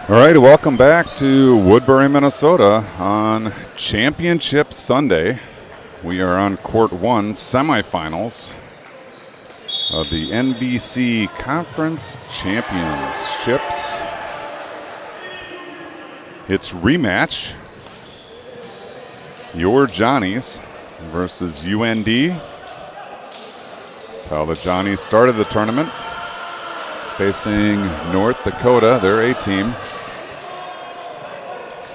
All right, welcome back to Woodbury, Minnesota on Championship Sunday. We are on Court 1 semifinals of the NBC Conference Championships. It's rematch. Your Johnnies versus UND. That's how the Johnnies started the tournament. Facing North Dakota, their A-team.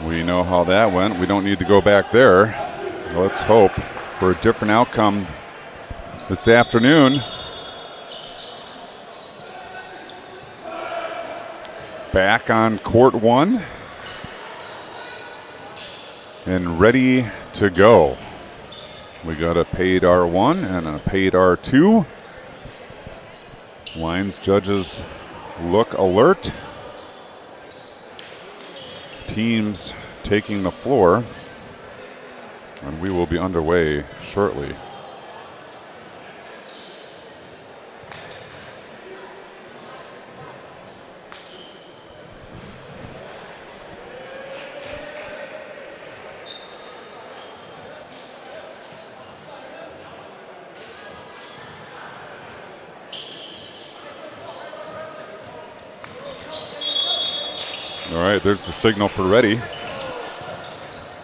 We know how that went. We don't need to go back there. Let's hope for a different outcome this afternoon. Back on Court 1 and ready to go. We got a paid R1 and a paid R2. Lines judges look alert. Teams taking the floor, and we will be underway shortly. All right, there's the signal for ready.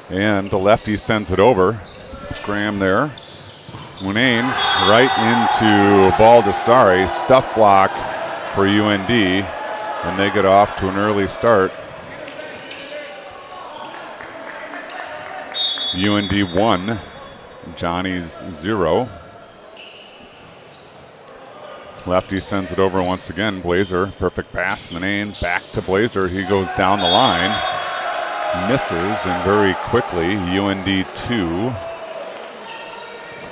And the lefty sends it over. Scram there. Munane right into Baldessari. Stuff block for UND. And they get off to an early start. UND 1, Johnny's 0. Lefty sends it over once again. Blazer, perfect pass. Munane back to Blazer. He goes down the line. Misses, and very quickly, UND 2,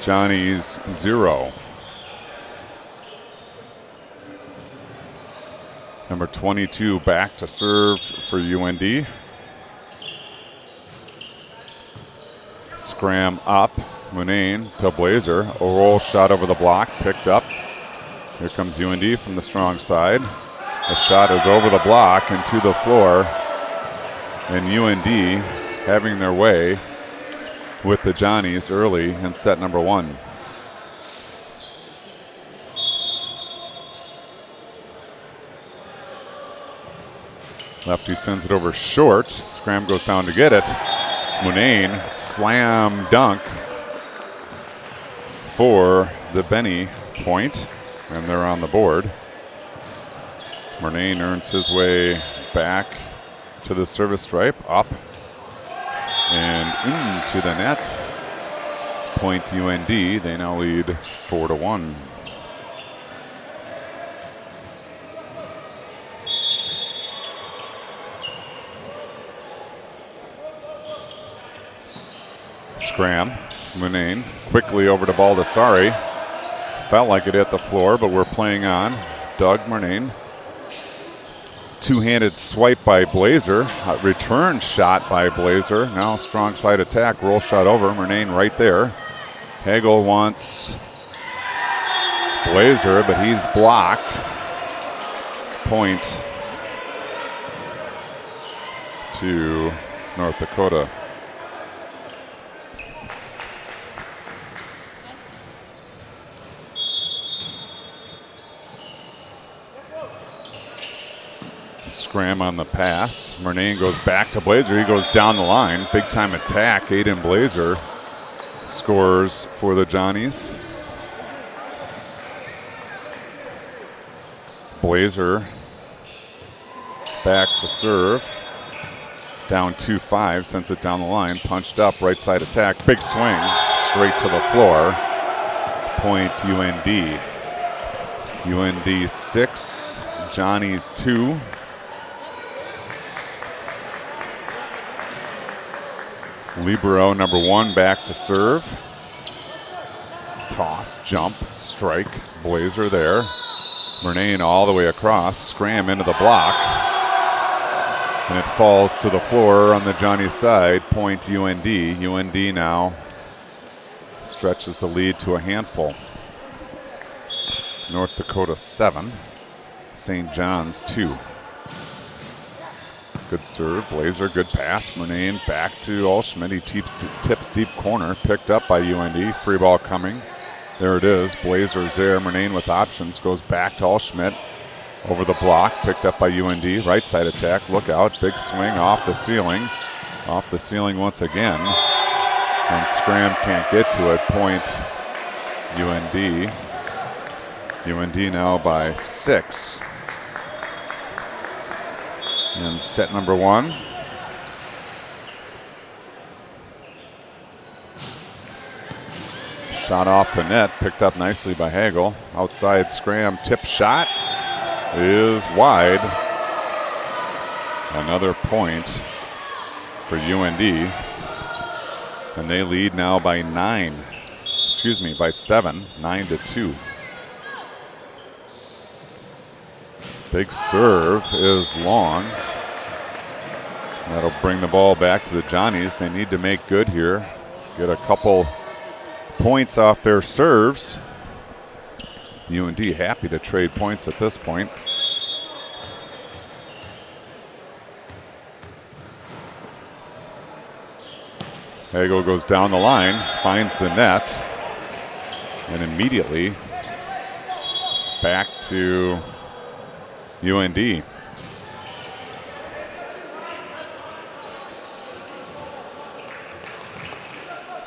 Johnny's 0. Number 22 back to serve for UND. Scram up. Munane to Blazer. A roll shot over the block, picked up. Here comes UND from the strong side. The shot is over the block and to the floor. And UND having their way with the Johnnies early in set number 1. Lefty sends it over short. Scram goes down to get it. Munane slam dunk for the Benny point. And they're on the board. Munane earns his way back to the service stripe, up and into the net. Point UND. They now lead 4-1. Scram. Munane quickly over to Baldessari. Felt like it hit the floor, but we're playing on. Doug Munane. Two-handed swipe by Blazer. Return shot by Blazer. Now strong side attack. Roll shot over. Munane right there. Hagel wants Blazer, but he's blocked. Point to North Dakota. Scram on the pass. Munane goes back to Blazer. He goes down the line. Big time attack. Aiden Blazer scores for the Johnnies. Blazer back to serve. Down 2-5. Sends it down the line. Punched up. Right side attack. Big swing. Straight to the floor. Point UND. UND 6. Johnnies 2. Libero number 1 back to serve. Toss, jump, strike. Blazer there. Munane all the way across. Scram into the block. And it falls to the floor on the Johnny side. Point UND. UND now stretches the lead to a handful. North Dakota 7. St. John's 2. Good serve. Blazer, good pass. Murnane back to Allschmidt. He tips deep corner. Picked up by UND. Free ball coming. There it is. Blazer's there. Murnane with options. Goes back to Allschmidt. Over the block. Picked up by UND. Right side attack. Look out. Big swing off the ceiling. Off the ceiling once again. And Scram can't get to it. Point UND. UND now by 6. In set number 1. Shot off the net, picked up nicely by Hagel. Outside Scram, tip shot is wide. Another point for UND. And they lead now by 7, 9-2. Big serve is long. That'll bring the ball back to the Johnnies. They need to make good here. Get a couple points off their serves. UND happy to trade points at this point. Hagel goes down the line, finds the net, and immediately back to UND.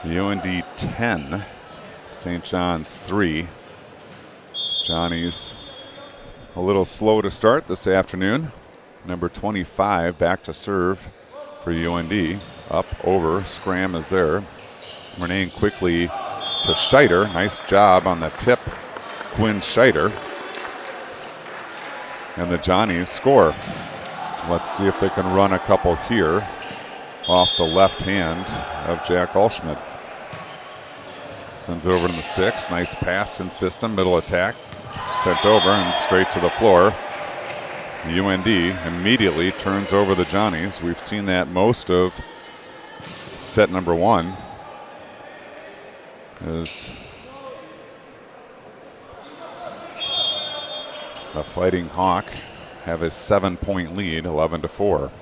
UND 10, St. John's 3. Johnny's a little slow to start this afternoon. Number 25 back to serve for UND. Up, over, Scram is there. Murnane quickly to Scheider. Nice job on the tip, Quinn Scheider. And the Johnnies score. Let's see if they can run a couple here off the left hand of Jack Allschmidt. Sends it over to the 6. Nice pass in system, middle attack. Sent over and straight to the floor. UND immediately turns over the Johnnies. We've seen that most of set number 1. As the Fighting Hawk have a 7-point lead, 11-4.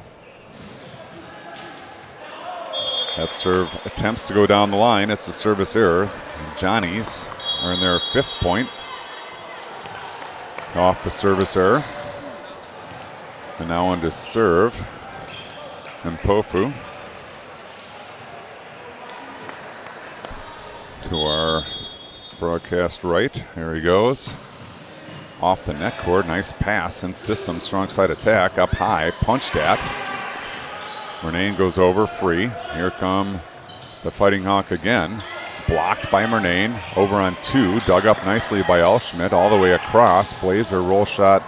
That serve attempts to go down the line. It's a service error. Johnnies are in their 5th point. Off the service error. And now on to serve. And Pofu. To our broadcast right. There he goes. Off the net cord. Nice pass in system. Strong side attack. Up high. Punched at. Murnane goes over free. Here come the Fighting Hawk again. Blocked by Murnane. Over on 2. Dug up nicely by Allschmidt. All the way across. Blazer roll shot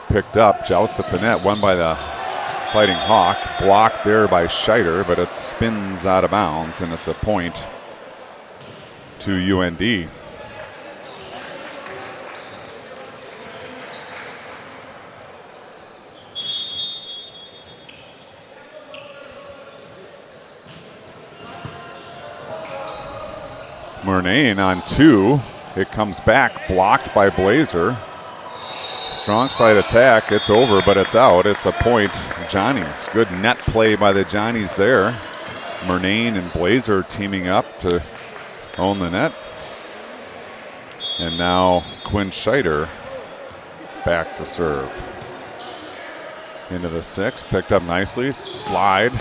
picked up. Joust at the net. Won by the Fighting Hawk. Blocked there by Scheider, but it spins out of bounds, and it's a point to UND. Murnane on 2. It comes back, blocked by Blazer. Strong side attack. It's over, but it's out. It's a point, Johnnies. Good net play by the Johnnies there. Murnane and Blazer teaming up to own the net. And now Quinn Scheider back to serve. Into the 6, picked up nicely. Slide.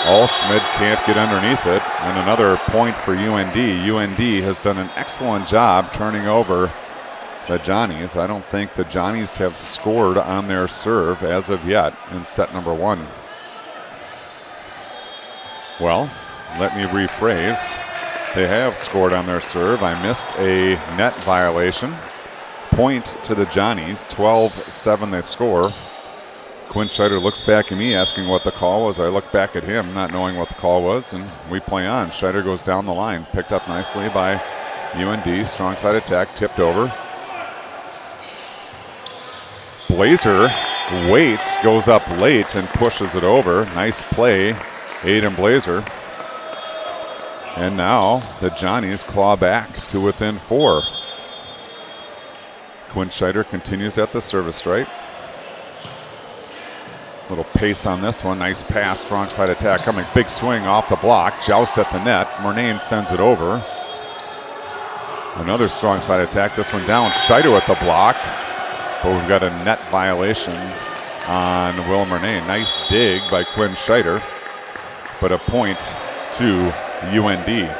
Allschmidt can't get underneath it. And another point for UND. UND has done an excellent job turning over the Johnnies. I don't think the Johnnies have scored on their serve as of yet in set number 1. Well, let me rephrase. They have scored on their serve. I missed a net violation. Point to the Johnnies. 12-7 they score. Quinn Scheider looks back at me asking what the call was. I look back at him not knowing what the call was, and we play on. Scheider goes down the line. Picked up nicely by UND. Strong side attack. Tipped over. Blazer waits, goes up late and pushes it over. Nice play, Aiden Blazer. And now the Johnnies claw back to within 4. Quinn Scheider continues at the service strike. Little pace on this one. Nice pass, strong side attack coming. Big swing off the block. Joust at the net. Murnane sends it over. Another strong side attack. This one down. Scheider at the block. But we've got a net violation on Will Murnane. Nice dig by Quinn Scheider. But a point to UND.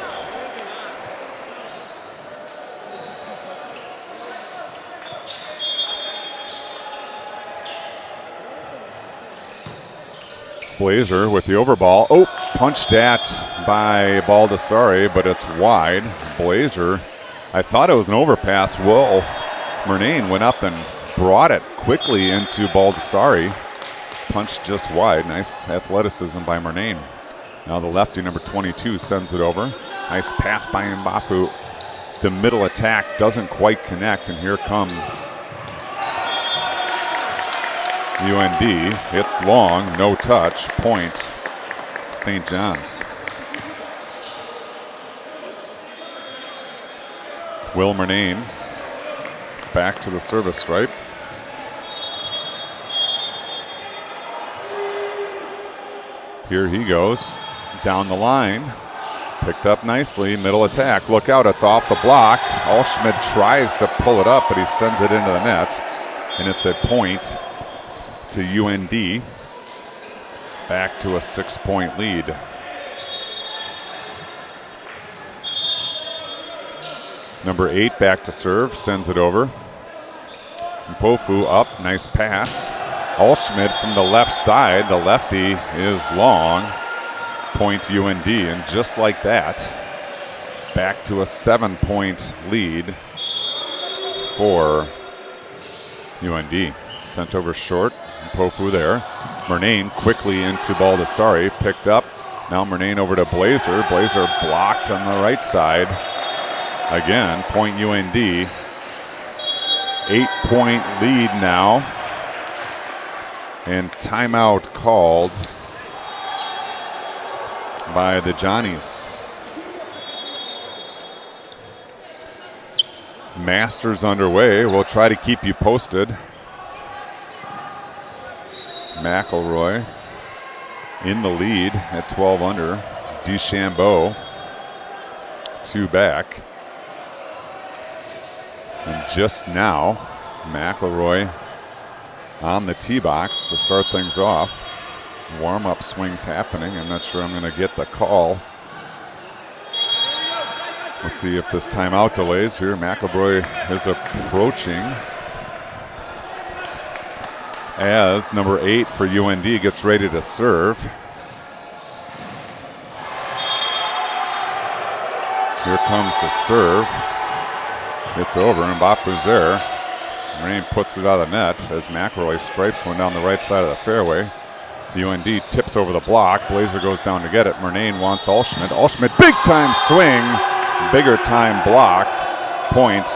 Blazer with the overball. Oh, punched at by Baldessari, but it's wide. Blazer, I thought it was an overpass. Will Murnane went up and brought it quickly into Baldessari. Punched just wide. Nice athleticism by Murnane. Now the lefty, number 22, sends it over. Nice pass by Mbafu. The middle attack doesn't quite connect, and here come UND. It's long, no touch, point, St. John's. Will Murnane back to the service stripe. Here he goes, down the line, picked up nicely, middle attack, look out, it's off the block. Alschmidt tries to pull it up, but he sends it into the net, and it's a point to UND, back to a 6-point lead. Number 8 back to serve, sends it over. Mpofu up, nice pass. Alschmidt from the left side, the lefty is long, point to UND, and just like that, back to a 7-point lead for UND. Sent over short. Mpofu there. Murnane quickly into Baldessari, picked up. Now Murnane over to Blazer. Blazer blocked on the right side. Again, point UND. 8-point lead now. And timeout called by the Johnnies. Masters underway. We'll try to keep you posted. McElroy in the lead at 12 under. DeChambeau 2 back. And just now, McElroy on the tee box to start things off. Warm-up swings happening. I'm not sure I'm going to get the call. We'll see if this timeout delays here. McElroy is approaching as number 8 for UND gets ready to serve. Here comes the serve. It's over. Mbapu's there. Murnane puts it out of the net as McElroy stripes one down the right side of the fairway. UND tips over the block. Blazer goes down to get it. Murnane wants Alschmidt. Alschmidt, big time swing. Bigger time block. Point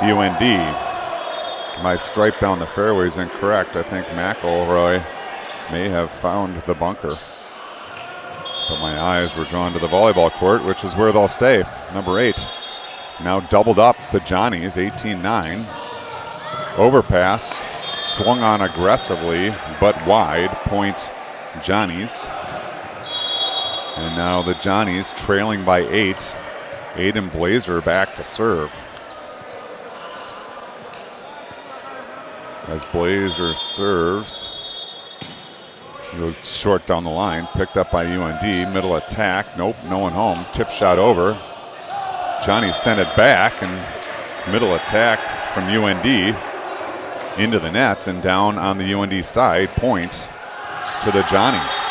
UND. My stripe down the fairway is incorrect. I think McElroy may have found the bunker. But my eyes were drawn to the volleyball court, which is where they'll stay. Number 8. Now doubled up the Johnnies, 18-9. Overpass, swung on aggressively, but wide. Point Johnnies. And now the Johnnies trailing by 8. Aiden Blazer back to serve. As Blazer serves, he goes short down the line, picked up by UND. Middle attack, nope, no one home. Tip shot over. Johnny sent it back, and middle attack from UND into the net and down on the UND side. Point to the Johnnies.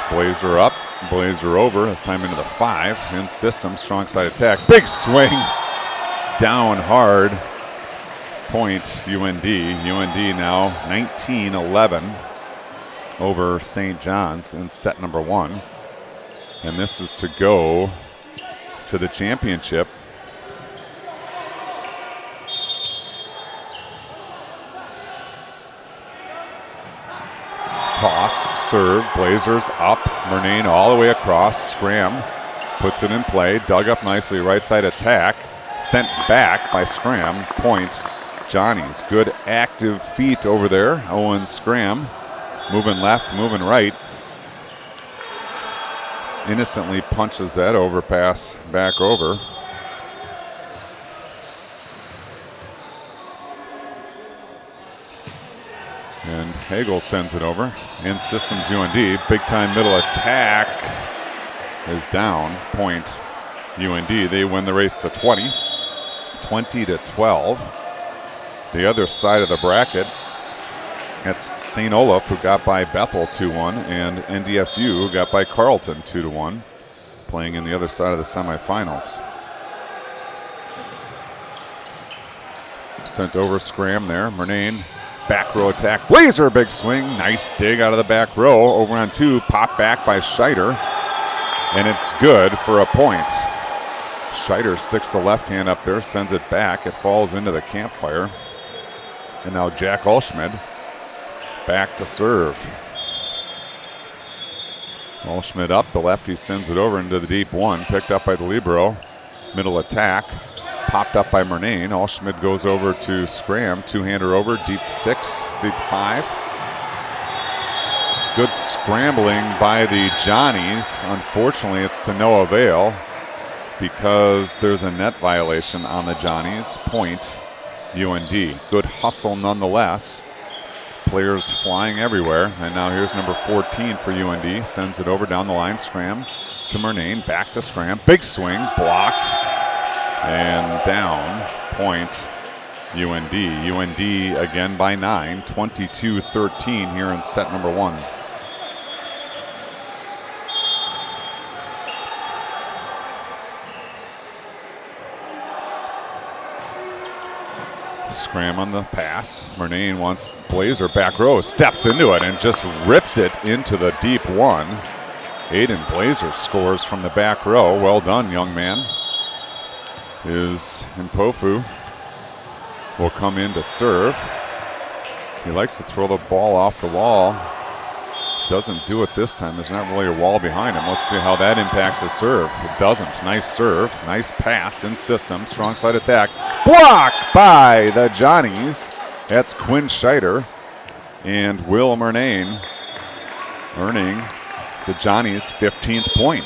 Blazer up, Blazer over. It's time into the 5. In system, strong side attack. Big swing, down hard. Point UND. UND now 19-11 over St. John's in set number 1. And this is to go to the championship. Toss, serve, Blazers up, Murnane all the way across, Scram puts it in play, dug up nicely, right side attack, sent back by Scram, point Johnnies. Good active feet over there. Owen Scram moving left, moving right. Innocently punches that overpass back over. And Hagel sends it over. In systems UND. Big time middle attack is down. Point UND. They win the race to 20. 20-12. The other side of the bracket, that's St. Olaf, who got by Bethel 2-1, and NDSU, who got by Carleton 2-1, playing in the other side of the semifinals. Sent over Scram there. Murnane, back row attack. Blazer, big swing. Nice dig out of the back row. Over on 2, pop back by Scheider, and it's good for a point. Scheider sticks the left hand up there, sends it back. It falls into the campfire. And now Jack Olschmid back to serve. Olschmid up, the lefty sends it over into the deep 1, picked up by the libero. Middle attack, popped up by Murnane. Olschmid goes over to Scram, two-hander over, deep 6, deep 5. Good scrambling by the Johnnies. Unfortunately, it's to no avail because there's a net violation on the Johnnies. Point UND. Good hustle nonetheless. Players flying everywhere. And now here's number 14 for UND. Sends it over down the line. Scram to Murnane. Back to Scram. Big swing. Blocked. And down. Point UND. UND again by 9. 22-13 here in set number 1. Scram on the pass. Murnane wants Blazer back row, steps into it and just rips it into the deep 1. Aiden Blazer scores from the back row. Well done, young man. Mpofu will come in to serve. He likes to throw the ball off the wall. Doesn't do it this time. There's not really a wall behind him. Let's see how that impacts his serve. It doesn't. Nice serve. Nice pass in system. Strong side attack. Blocked by the Johnnies. That's Quinn Scheider and Will Murnane earning the Johnnies' 15th point.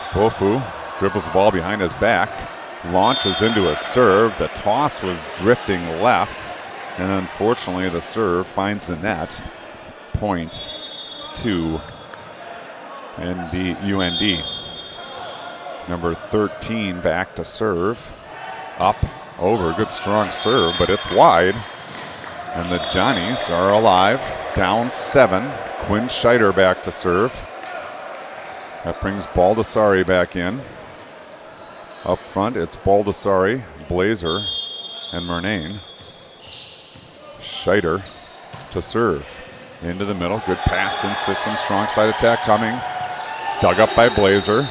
Pofu dribbles the ball behind his back. Launches into a serve. The toss was drifting left. And unfortunately, the serve finds the net. Point to UND. Number 13 back to serve. Up, over, good strong serve, but it's wide. And the Johnnies are alive, down 7. Quinn Scheider back to serve. That brings Baldessari back in. Up front, it's Baldessari, Blazer, and Murnane. Scheider to serve. Into the middle, good pass in system, strong side attack coming. Dug up by Blazer.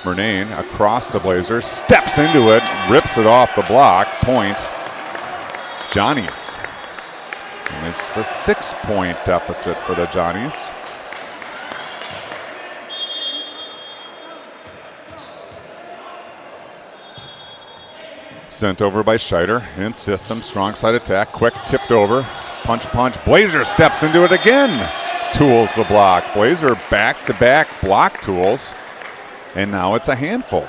Murnane across to Blazer, steps into it, rips it off the block. Point Johnnies. And it's a 6-point deficit for the Johnnies. Sent over by Scheider in system, strong side attack, quick tipped over. Punch. Blazer steps into it again. Tools the block. Blazer back-to-back block tools. And now it's a handful.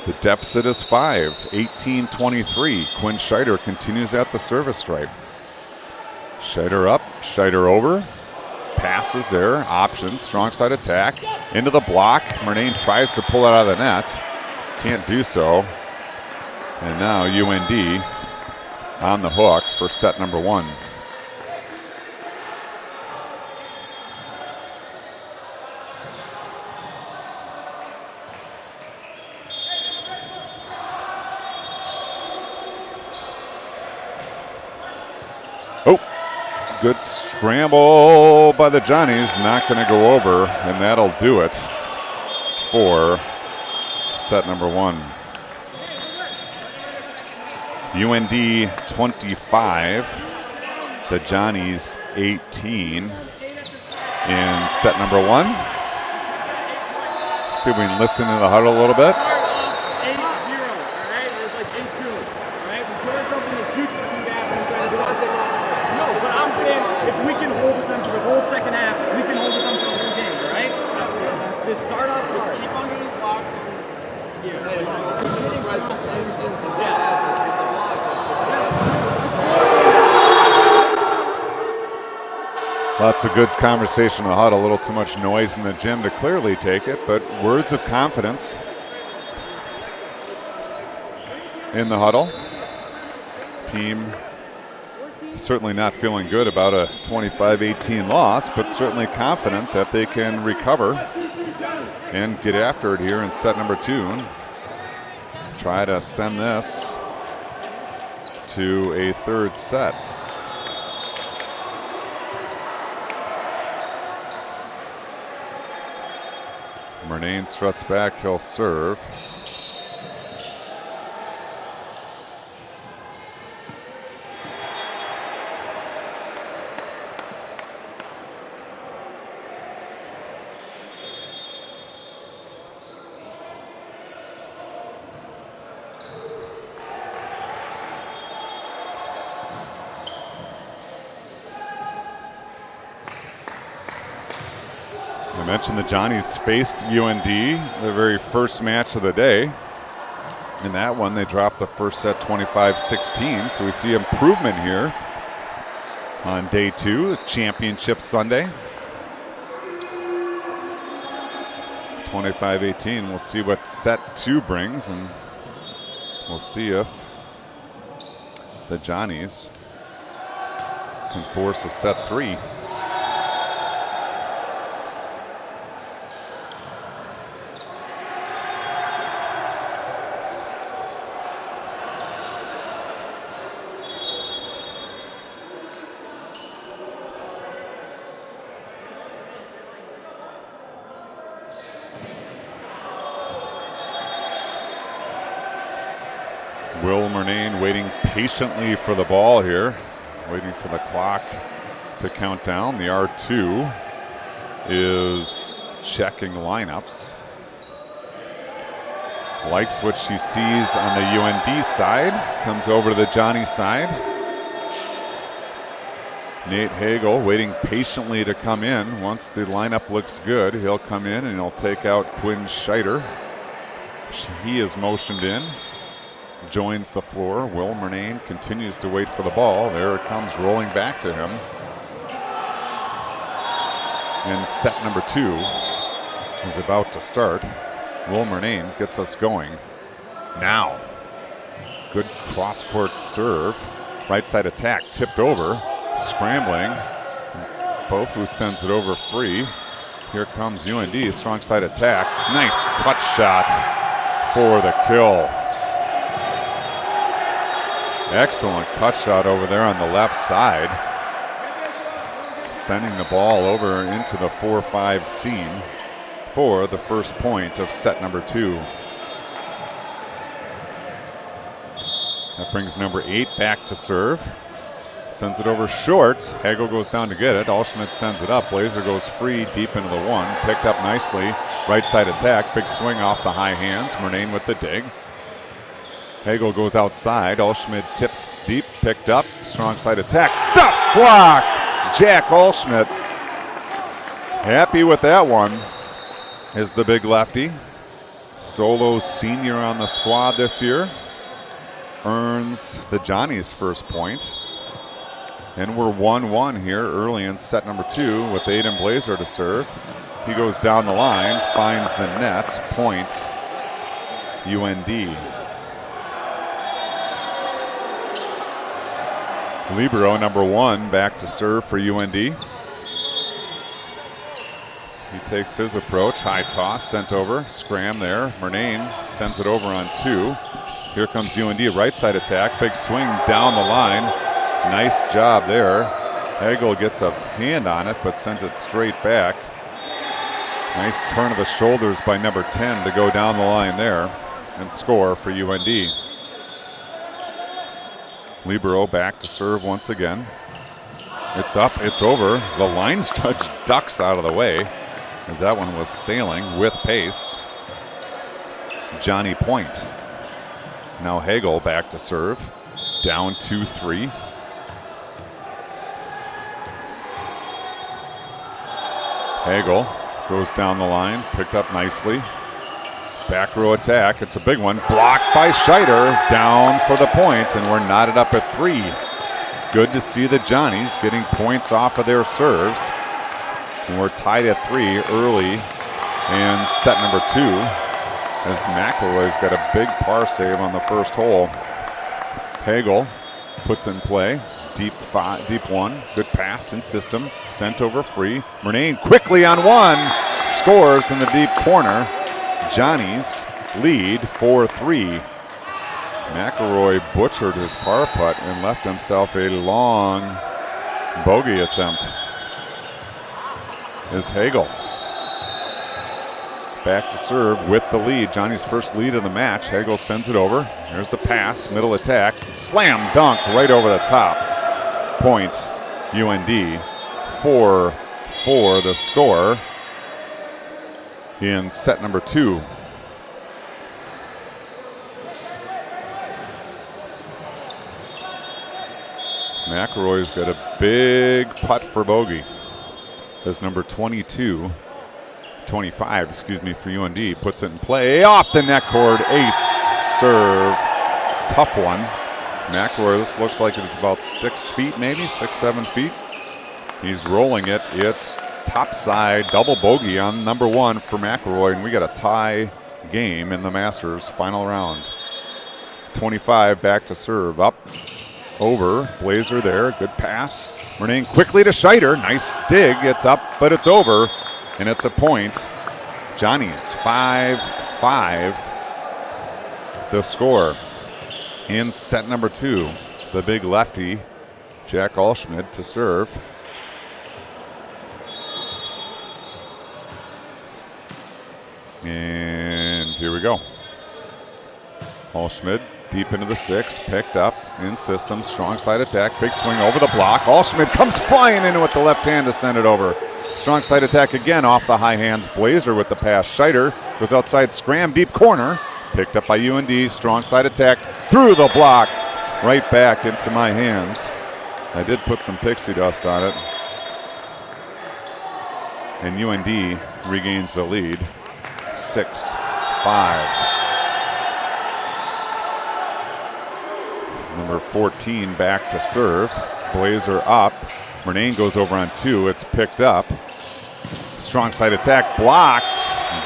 The deficit is 5. 18-23. Quinn Scheider continues at the service stripe. Scheider up, Scheider over. Passes there. Options. Strong side attack. Into the block. Murnane tries to pull it out of the net. Can't do so. And now UND on the hook for set number 1. Oh, good scramble by the Johnnies. Not going to go over, and that'll do it for set number 1. UND 25, the Johnnies 18 in set number 1. See if we can listen to the huddle a little bit. 8-0, all right? It was like 8-2, all right? We put Lots of good conversation in the huddle. A little too much noise in the gym to clearly take it, but words of confidence in the huddle. Team certainly not feeling good about a 25-18 loss, but certainly confident that they can recover and get after it here in set number 2. Try to send this to a third set. Murnane struts back, he'll serve. I mentioned the Johnnies faced UND the very first match of the day. In that one, they dropped the first set 25-16, so we see improvement here on day 2, Championship Sunday. 25-18, we'll see what set 2 brings, and we'll see if the Johnnies can force a set 3. Will Murnane waiting patiently for the ball here, waiting for the clock to count down. The R2 is checking lineups. Likes what she sees on the UND side, comes over to the Johnny side. Nate Hagel waiting patiently to come in. Once the lineup looks good, he'll come in and he'll take out Quinn Scheider. He is motioned in. Joins the floor. Will Murnane continues to wait for the ball. There it comes rolling back to him. And set number 2 is about to start. Will Murnane gets us going now. Good cross-court serve. Right side attack tipped over. Scrambling. Bofu sends it over free. Here comes UND. Strong side attack. Nice cut shot for the kill. Excellent cut shot over there on the left side. Sending the ball over into the 4-5 seam for the first point of set number 2. That brings number 8 back to serve. Sends it over short. Hagel goes down to get it. Allschmidt sends it up. Blazer goes free deep into the 1. Picked up nicely. Right side attack. Big swing off the high hands. Murnane with the dig. Hagel goes outside. Allschmidt tips deep, picked up. Strong side attack. Stop! Block! Jack Allschmidt. Happy with that one is the big lefty. Solo senior on the squad this year. Earns the Johnnies' first point. And we're 1-1 here early in set number 2 with Aiden Blazer to serve. He goes down the line, finds the net. Point UND. Libero, number 1, back to serve for UND. He takes his approach. High toss sent over. Scram there. Murnane sends it over on 2. Here comes UND. Right side attack. Big swing down the line. Nice job there. Hagel gets a hand on it, but sends it straight back. Nice turn of the shoulders by number 10 to go down the line there and score for UND. Libero back to serve once again. It's up, it's over. The line judge ducks out of the way as that one was sailing with pace. Johnny point. Now Hagel back to serve. Down 2-3. Hagel goes down the line, picked up nicely. Back row attack. It's a big one. Blocked by Scheider. Down for the point, and we're knotted up at 3. Good to see the Johnnies getting points off of their serves. And we're tied at 3 early in set number 2. As McElroy's got a big par save on the first hole. Hagel puts in play. Deep one. Good pass in system. Sent over free. Murnane quickly on one. Scores in the deep corner. Johnnies lead 4-3. McElroy butchered his par putt and left himself a long bogey attempt. Is Hagel back to serve with the lead. Johnny's first lead of the match. Hagel sends it over. There's a pass, middle attack. Slam dunk right over the top. Point UND. 4-4 the score in set number 2. McElroy's got a big putt for bogey. As number 25, for UND, puts it in play off the net cord. Ace serve, tough one. McElroy, this looks like it's about 6 feet, maybe 6-7 feet. He's rolling it. It's topside double bogey on number 1 for McElroy, and we got a tie game in the Masters final round. 25 back to serve, up. Over, Blazer there, good pass. Murnane quickly to Scheider, nice dig, it's up, but it's over, and it's a point. Johnny's 5-5 the score in set number 2. The big lefty, Jack Alschmidt, to serve. And here we go. Alschmidt deep into the 6, picked up in system, strong side attack, big swing over the block. Alschmidt comes flying in with the left hand to send it over. Strong side attack again off the high hands. Blazer with the pass. Scheider goes outside, scram, deep corner, picked up by UND. Strong side attack through the block, right back into my hands. I did put some pixie dust on it. And UND regains the lead, 6-5. Number 14 back to serve. Blazer up. Murnane goes over on 2. It's picked up. Strong side attack blocked,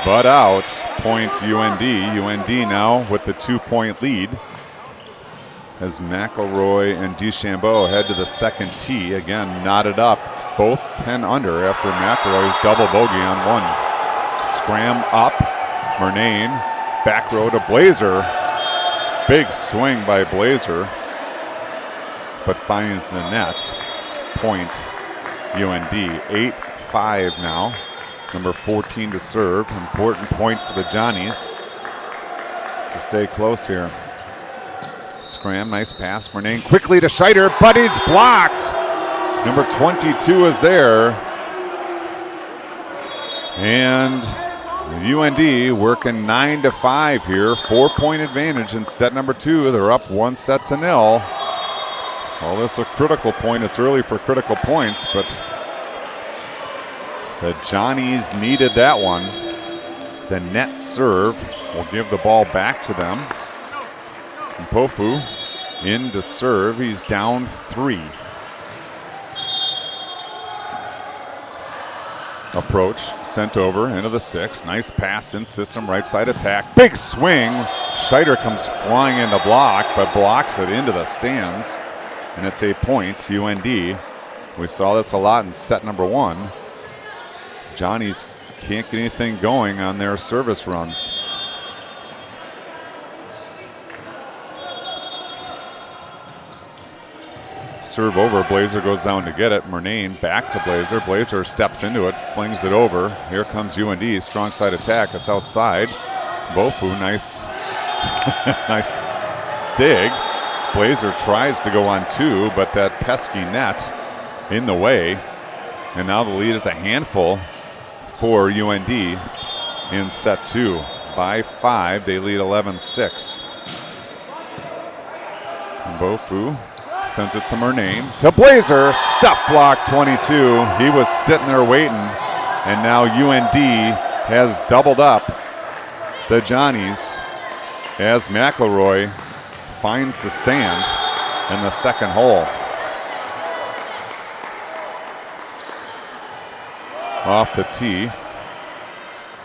but out. Point UND. UND now with the 2-point lead. As McElroy and DeChambeau head to the second tee. Again, knotted up. Both 10 under after McElroy's double bogey on 1. Scram up. Murnane. Back row to Blazer. Big swing by Blazer, but finds the net. Point UND. 8-5 now. Number 14 to serve. Important point for the Johnnies to stay close here. Scram, nice pass. Murnane quickly to Scheider, but he's blocked. Number 22 is there. And UND working 9-5 here. 4-point advantage in set number 2. They're up 1-0. Well, this is a critical point. It's early for critical points, but the Johnnies needed that one. The net serve will give the ball back to them. And Pofu in to serve. He's down 3. Approach, sent over into the 6. Nice pass in system, right side attack. Big swing. Scheider comes flying in the block, but blocks it into the stands. And it's a point, UND. We saw this a lot in set number 1. Johnnies can't get anything going on their service runs. Serve over, Blazer goes down to get it. Murnane back to Blazer. Blazer steps into it, flings it over. Here comes UND, strong side attack. It's outside. Bofu, nice, nice dig. Blazer tries to go on 2, but that pesky net in the way. And now the lead is a handful for UND in set 2. By 5, they lead 11-6. Bofu sends it to Murnane, to Blazer, stuff block 22. He was sitting there waiting, and now UND has doubled up the Johnnies as McElroy finds the sand in the second hole. Off the tee.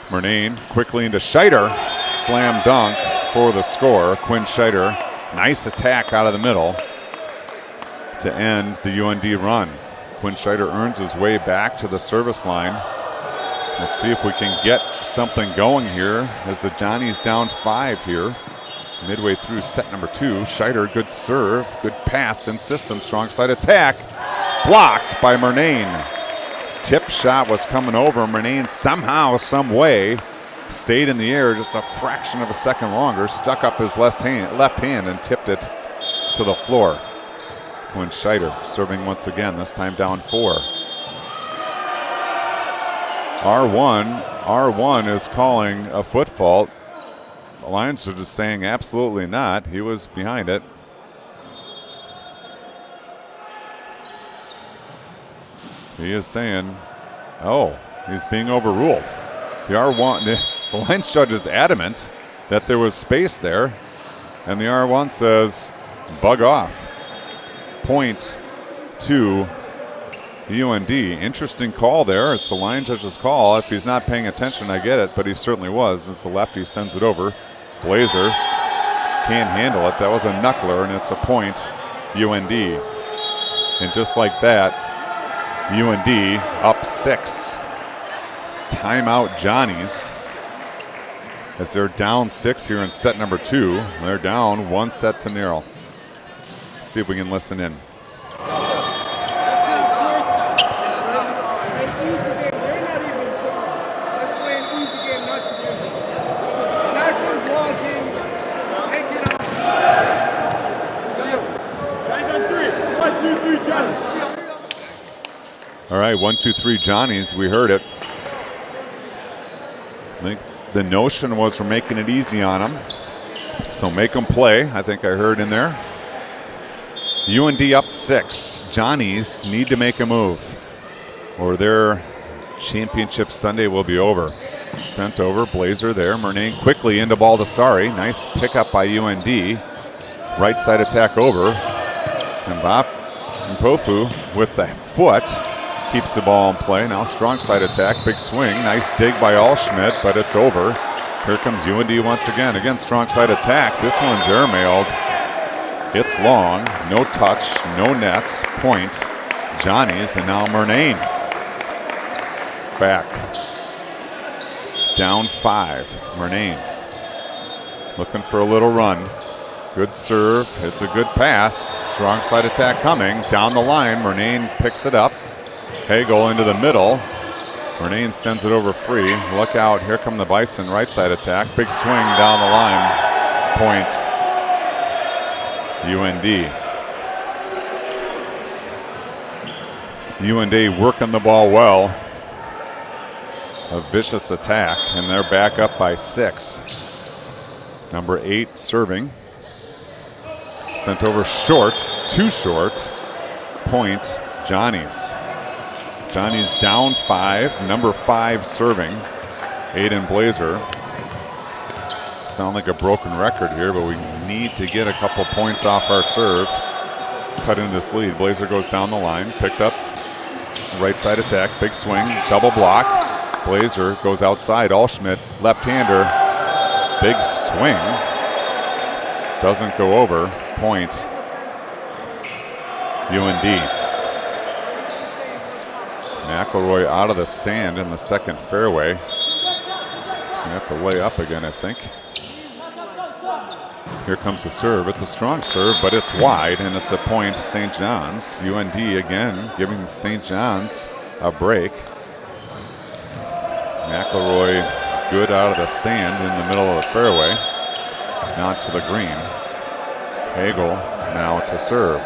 Murnane quickly into Scheider. Slam dunk for the score. Quinn Scheider, nice attack out of the middle to end the UND run. Quinn Scheider earns his way back to the service line. We'll see if we can get something going here as the Johnnies down 5 here. Midway through set number 2. Scheider, good serve, good pass in system, strong side attack. Blocked by Murnane. Tip shot was coming over. Murnane somehow, some way, stayed in the air just a fraction of a second longer, stuck up his left hand and tipped it to the floor. Quinn Scheider serving once again, this time down 4. R1 is calling a foot fault. The Lions are just saying absolutely not. He was behind it. He is saying, oh, he's being overruled. The Lions judge is adamant that there was space there, and the R1 says, bug off. Point to the UND. Interesting call there. It's the line judge's call. If he's not paying attention, I get it, but he certainly was. It's the lefty, sends it over. Blazer can't handle it. That was a knuckler, and it's a point, UND. And just like that, UND up 6. Timeout Johnnies as they're down 6 here in set number 2. They're down 1-0. See if we can listen in. All right, 1, 2, 3 Johnnies. We heard it. I think the notion was we're making it easy on them. So make them play. I think I heard in there. UND up 6. Johnnies need to make a move or their championship Sunday will be over. Sent over, Blazer there. Murnane quickly into Baldessari. Nice pickup by UND. Right side attack over. And Bob Mpofu with the foot keeps the ball in play. Now strong side attack, big swing. Nice dig by Allschmidt, but it's over. Here comes UND once again. Again, strong side attack. This one's airmailed. It's long, no touch, no net. Point, Johnnies, and now Murnane. Back. Down 5, Murnane. Looking for a little run. Good serve, it's a good pass. Strong side attack coming. Down the line, Murnane picks it up. Hagel into the middle. Murnane sends it over free. Look out, here come the Bison, right side attack. Big swing down the line. Point, UND. UND working the ball well. A vicious attack, and they're back up by 6. Number 8 serving. Sent over short, too short. Point, Johnnies. Johnnies down 5, number 5 serving. Aiden Blazer. Sound like a broken record here, but we need to get a couple points off our serve. Cut into this lead. Blazer goes down the line, picked up. Right side attack, big swing, double block. Blazer goes outside, Allschmidt, left-hander. Big swing. Doesn't go over. Point, UND. McElroy out of the sand in the second fairway. Gonna have to lay up again, I think. Here comes the serve. It's a strong serve, but it's wide, and it's a point, St. John's. UND again giving St. John's a break. McElroy good out of the sand in the middle of the fairway. Not to the green. Hagel now to serve.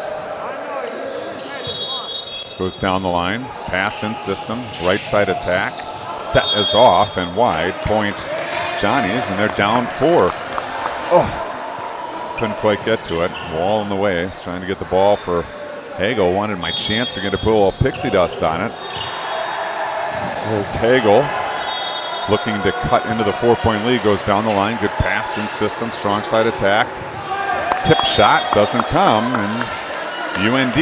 Goes down the line, pass in system, right side attack. Set is off and wide. Point, Johnnies, and they're down 4. Oh, couldn't quite get to it. Wall in the way. He's trying to get the ball for Hagel. Wanted my chance again to put a little pixie dust on it. There's Hagel. looking to cut into the 4-point lead, goes down the line, good pass in system, strong side attack. Tip shot doesn't come, and UND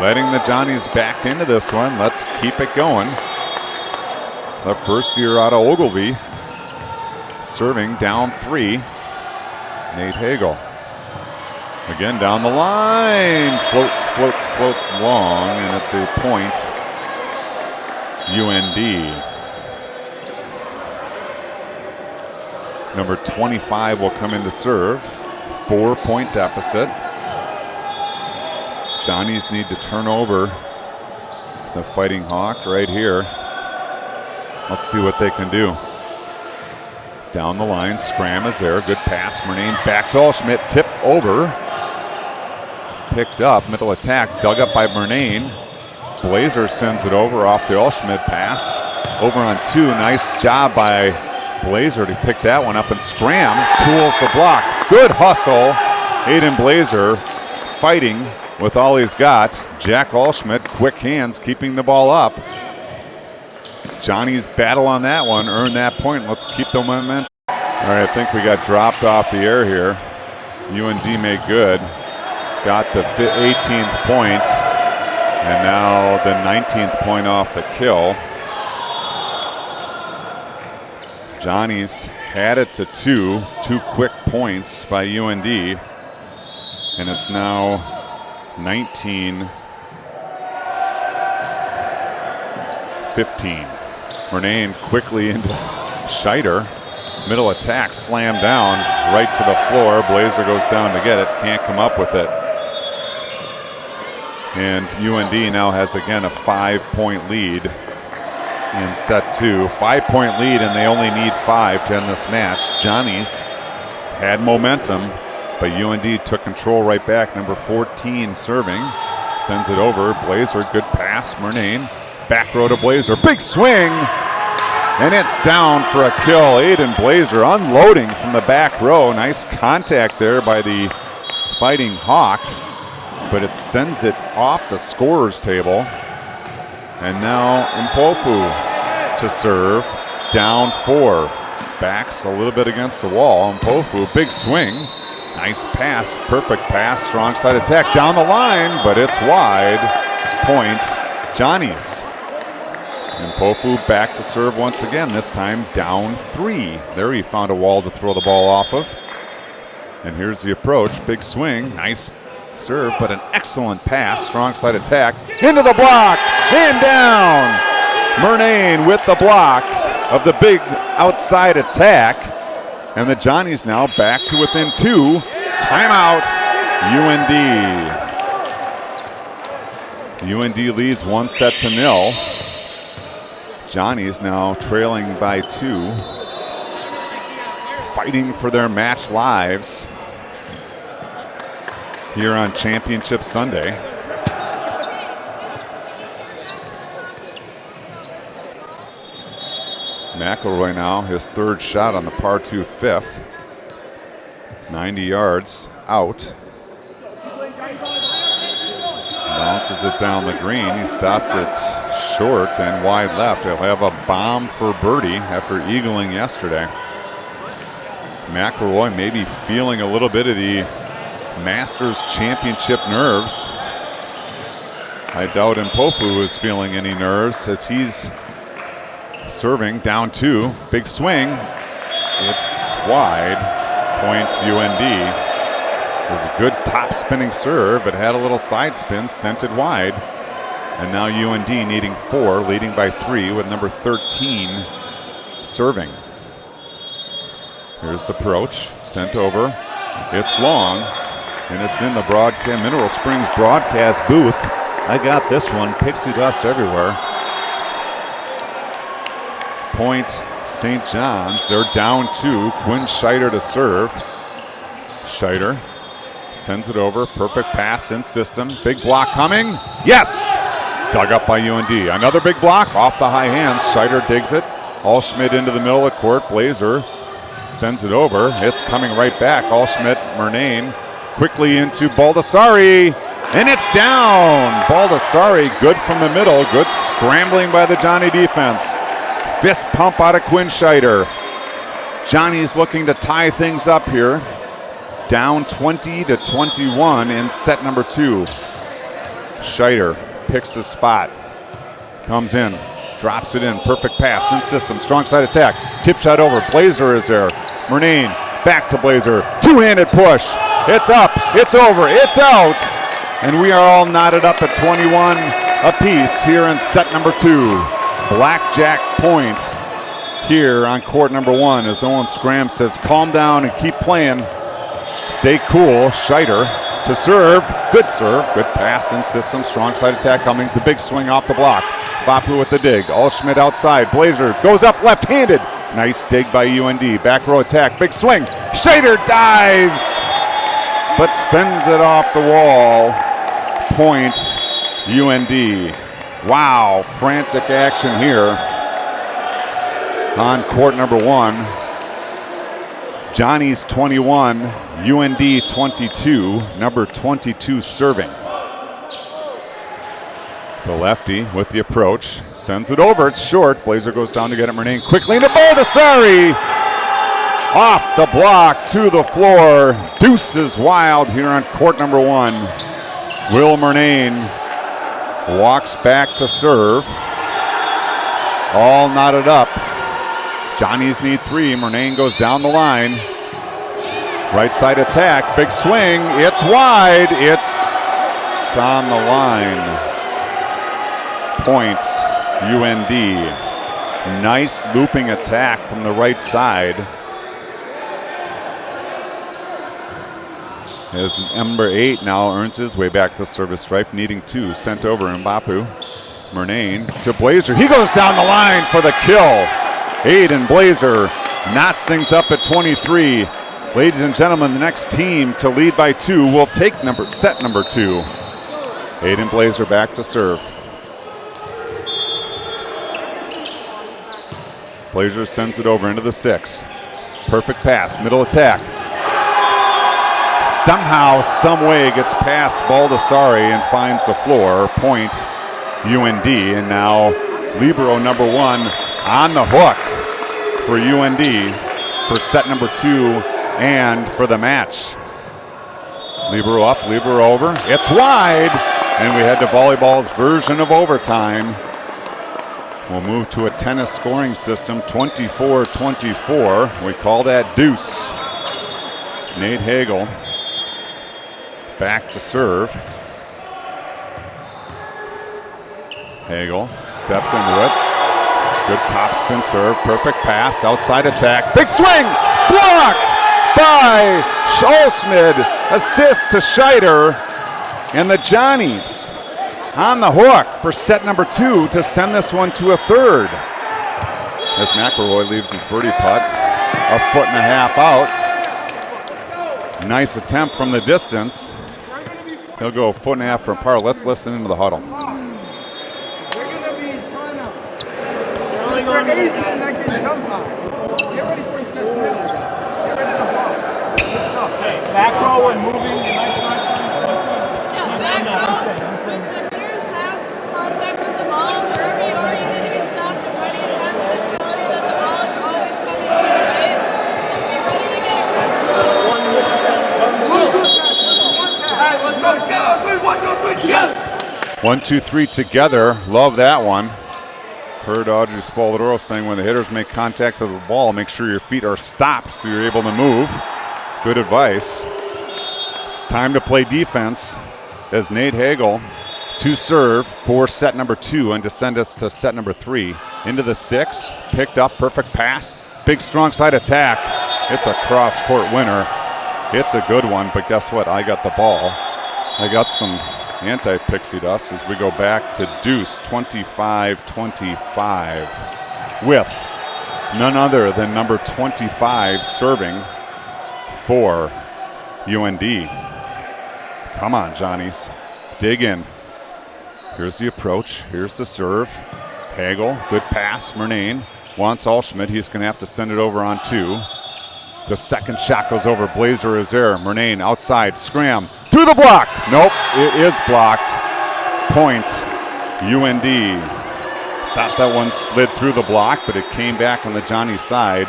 letting the Johnnies back into this one. Let's keep it going. The first year out of Ogilvie, serving down 3, Nate Hagel. Again down the line, floats long, and it's a point, UND. Number 25 will come in to serve. 4-point deficit. Johnnies need to turn over the Fighting Hawk right here. Let's see what they can do. Down the line, Scram is there. Good pass. Murnane back to Allschmidt. Tip over. Picked up. Middle attack. Dug up by Murnane. Blazer sends it over off the Allschmidt pass. Over on 2. Nice job by Blazer to pick that one up. And Scram tools the block. Good hustle. Aiden Blazer fighting with all he's got. Jack Allschmidt, quick hands, keeping the ball up. Johnny's battle on that one, earned that point. Let's keep the momentum. All right, I think we got dropped off the air here. UND made good. Got the 18th point, and now the 19th point off the kill. Johnny's had it to 2 quick points by UND, and it's now 19-15. Murnane quickly into Scheider. Middle attack, slammed down, right to the floor. Blazer goes down to get it, can't come up with it. And UND now has again a 5-point lead in set 2. 5-point lead, and they only need 5 to end this match. Johnnies had momentum, but UND took control right back. Number 14 serving, sends it over. Blazer, good pass. Murnane, back row to Blazer. Big swing, and it's down for a kill. Aiden Blazer unloading from the back row. Nice contact there by the Fighting Hawk, but it sends it off the scorer's table. And now Mpofu to serve, down 4. Backs a little bit against the wall. Mpofu, big swing. Nice pass, perfect pass, strong side attack down the line, but it's wide. Point, Johnnies. Mpofu back to serve once again, this time down 3. There he found a wall to throw the ball off of. And here's the approach, big swing, nice serve, but an excellent pass, strong side attack, into the block, and down. Murnane with the block of the big outside attack. And the Johnnies now back to within 2. Timeout, UND. UND leads 1-0. Johnnies now trailing by 2. Fighting for their match lives here on Championship Sunday. McElroy now, his 3rd shot on the par 2 5th. 90 yards out. Bounces it down the green. He stops it short and wide left. He'll have a bomb for birdie after eagling yesterday. McElroy maybe feeling a little bit of the Masters Championship nerves. I doubt Mpofu is feeling any nerves as he's serving down 2. Big swing. It's wide. Point UND. It was a good top spinning serve, but had a little side spin, sent it wide. And now UND needing 4, leading by 3 with number 13 serving. Here's the approach, sent over. It's long, and it's in the Mineral Springs broadcast booth. I got this one, pixie dust everywhere. Point St. John's, they're down 2. Quinn Scheider to serve. Scheider sends it over, perfect pass in system. Big block coming, yes! Dug up by UND. Another big block off the high hands. Scheider digs it. Allschmidt into the middle of the court. Blazer sends it over. It's coming right back. Allschmidt, Murnane quickly into Baldessari, and it's down. Baldessari, good from the middle. Good scrambling by the Johnny defense. Fist pump out of Quinn Scheider. Johnny's looking to tie things up here. Down 20-21 in set number 2. Scheider picks his spot. Comes in. Drops it in. Perfect pass in system. Strong side attack. Tip shot over. Blazer is there. Murnane back to Blazer. Two-handed push. It's up. It's over. It's out. And we are all knotted up at 21 apiece here in set number 2. Blackjack point here on court number 1 as Owen Scram says, calm down and keep playing. Stay cool. Scheider to serve. Good serve. Good pass in system. Strong side attack coming. The big swing off the block. Bapu with the dig. Allschmidt outside. Blazer goes up left-handed. Nice dig by UND. Back row attack. Big swing. Scheider dives, but sends it off the wall. Point UND. Wow, frantic action here on court number 1. Johnny's 21, UND 22, number 22 serving. The lefty with the approach, sends it over, it's short. Blazer goes down to get it, Murnane quickly into Baldessari. Off the block to the floor. Deuce is wild here on court number 1. Will Murnane walks back to serve. All knotted up. Johnny's need 3. Murnane goes down the line. Right side attack. Big swing. It's wide. It's on the line. Point UND. Nice looping attack from the right side. As number 8 now earns his way back to the service stripe, needing 2. Sent over Mbapu. Murnane to Blazer. He goes down the line for the kill. Aiden Blazer knots things up at 23. Ladies and gentlemen, the next team to lead by 2 will take set number 2. Aiden Blazer back to serve. Blazer sends it over into the 6. Perfect pass, middle attack. Somehow, some way gets past Baldessari and finds the floor. Point UND, and now libero number 1 on the hook for UND for set number 2 and for the match. Libero up, libero over. It's wide, and we head to volleyball's version of overtime. We'll move to a tennis scoring system, 24-24. We call that deuce. Nate Hagel back to serve. Hagel steps into it. Good topspin serve. Perfect pass. Outside attack. Big swing. Blocked by Olschmidt. Assist to Scheider. And the Johnnies on the hook for set number 2 to send this one to a 3rd. As McElroy leaves his birdie putt a foot and a half out. Nice attempt from the distance. He'll go a foot and a half from par. Let's listen into the huddle. Back row and moving, you might try something. Yeah, back row. When the hitters have contact with the ball, wherever you are, you need to be stopped and ready and have the mentality that the ball is always coming to you, right? Be ready to get it. 1, 2, 3 together. Love that one. Heard Audrey Spoladoro saying when the hitters make contact with the ball, make sure your feet are stopped so you're able to move. Good advice. It's time to play defense as Nate Hagel to serve for set number 2 and to send us to set number 3. Into the 6, picked up, perfect pass. Big strong side attack. It's a cross-court winner. It's a good one, but guess what? I got the ball. I got some anti-pixie dust as we go back to deuce 25-25 with none other than number 25 serving for UND. Come on, Johnnies. Dig in. Here's the approach. Here's the serve. Hagel, good pass. Murnane wants Allschmidt. He's going to have to send it over on 2. The second shot goes over. Blazer is there. Murnane outside. Scram. Through the block. Nope, it is blocked. Point UND. Thought that one slid through the block, but it came back on the Johnny side.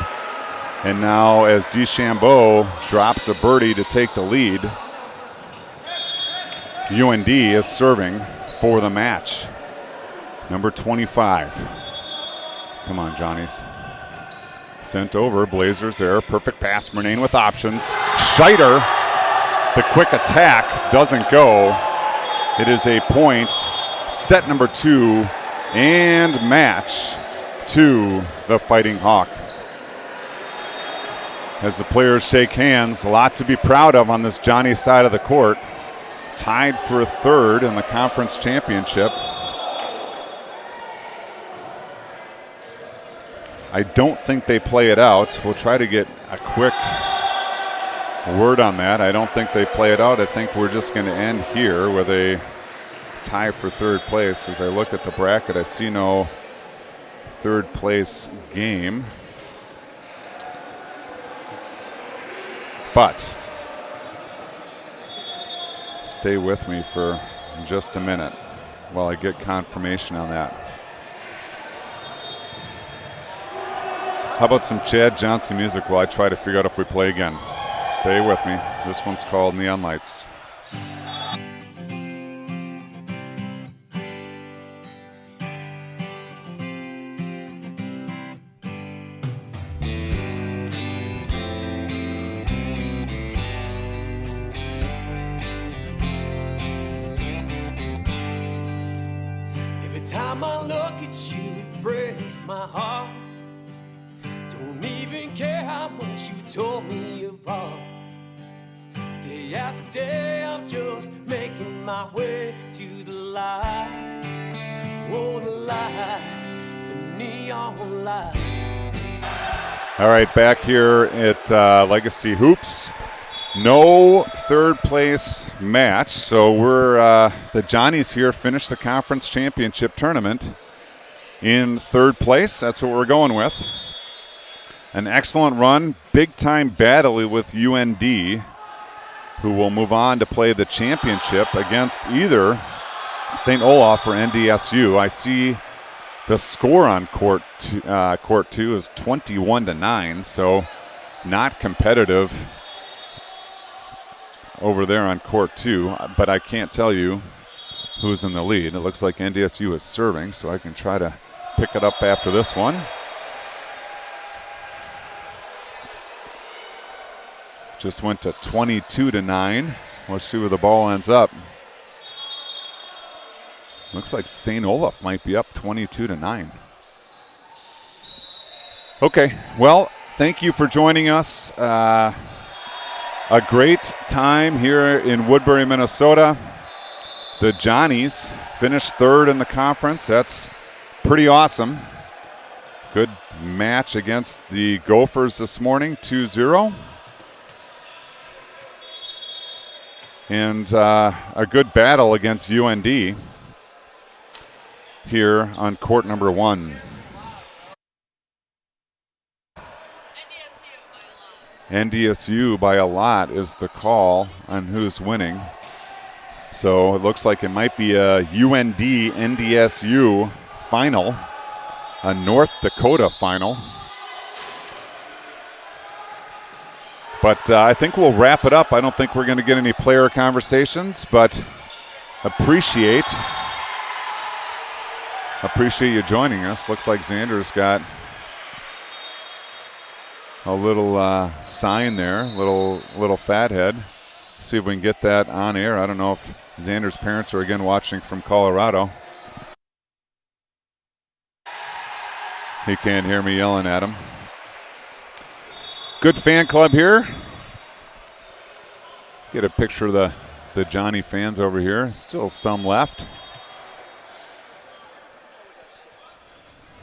And now as DeChambeau drops a birdie to take the lead, UND is serving for the match. Number 25. Come on, Johnnies. Sent over, Blazers there. Perfect pass, Murnane with options. Scheider, the quick attack doesn't go. It is a point, set number 2, and match to the Fighting Hawk. As the players shake hands, a lot to be proud of on this Johnny side of the court. Tied for 3rd in the conference championship. I don't think they play it out. We'll try to get a quick word on that. I don't think they play it out. I think we're just going to end here with a tie for 3rd place. As I look at the bracket, I see no 3rd place game. But stay with me for just a minute while I get confirmation on that. How about some Chad Johnson music while I try to figure out if we play again? Stay with me. This one's called Neon Lights. Every time I look at you, it breaks my heart. Don't even care how much you tore me apart. Day after day, I'm just making my way to the light. Oh, the light, the neon lights. All right, back here at Legacy Hoops. No 3rd place match, so we're the Johnnies here finished the conference championship tournament in 3rd place. That's what we're going with. An excellent run, big-time battle with UND, who will move on to play the championship against either St. Olaf or NDSU. I see the score on court 2 is 21-9, so not competitive over there on court 2, but I can't tell you who's in the lead. It looks like NDSU is serving, so I can try to pick it up after this one. Just went to 22-9. We'll see where the ball ends up. Looks like St. Olaf might be up 22-9. Okay, well, thank you for joining us. A great time here in Woodbury, Minnesota. The Johnnies finished 3rd in the conference. That's pretty awesome. Good match against the Gophers this morning, 2-0. And a good battle against UND here on court number 1. NDSU by a lot is the call on who's winning. So it looks like it might be a UND-NDSU final, a North Dakota final. But I think we'll wrap it up. I don't think we're going to get any player conversations, but appreciate you joining us. Looks like Xander's got a little sign there, little fathead. See if we can get that on air. I don't know if Xander's parents are again watching from Colorado. He can't hear me yelling at him. Good fan club here. Get a picture of the Johnny fans over here. Still some left.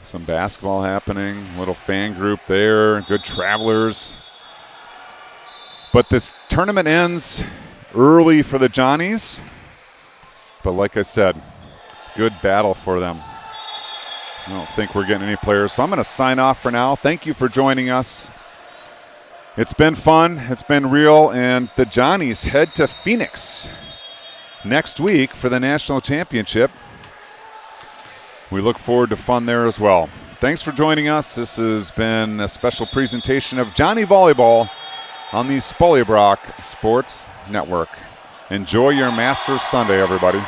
Some basketball happening. Little fan group there. Good travelers. But this tournament ends early for the Johnnies. But like I said, good battle for them. I don't think we're getting any players. So I'm going to sign off for now. Thank you for joining us. It's been fun. It's been real. And the Johnnies head to Phoenix next week for the national championship. we look forward to fun there as well. Thanks for joining us. This has been a special presentation of Johnny Volleyball on the Spoilybrock Sports Network. Enjoy your Masters Sunday, everybody.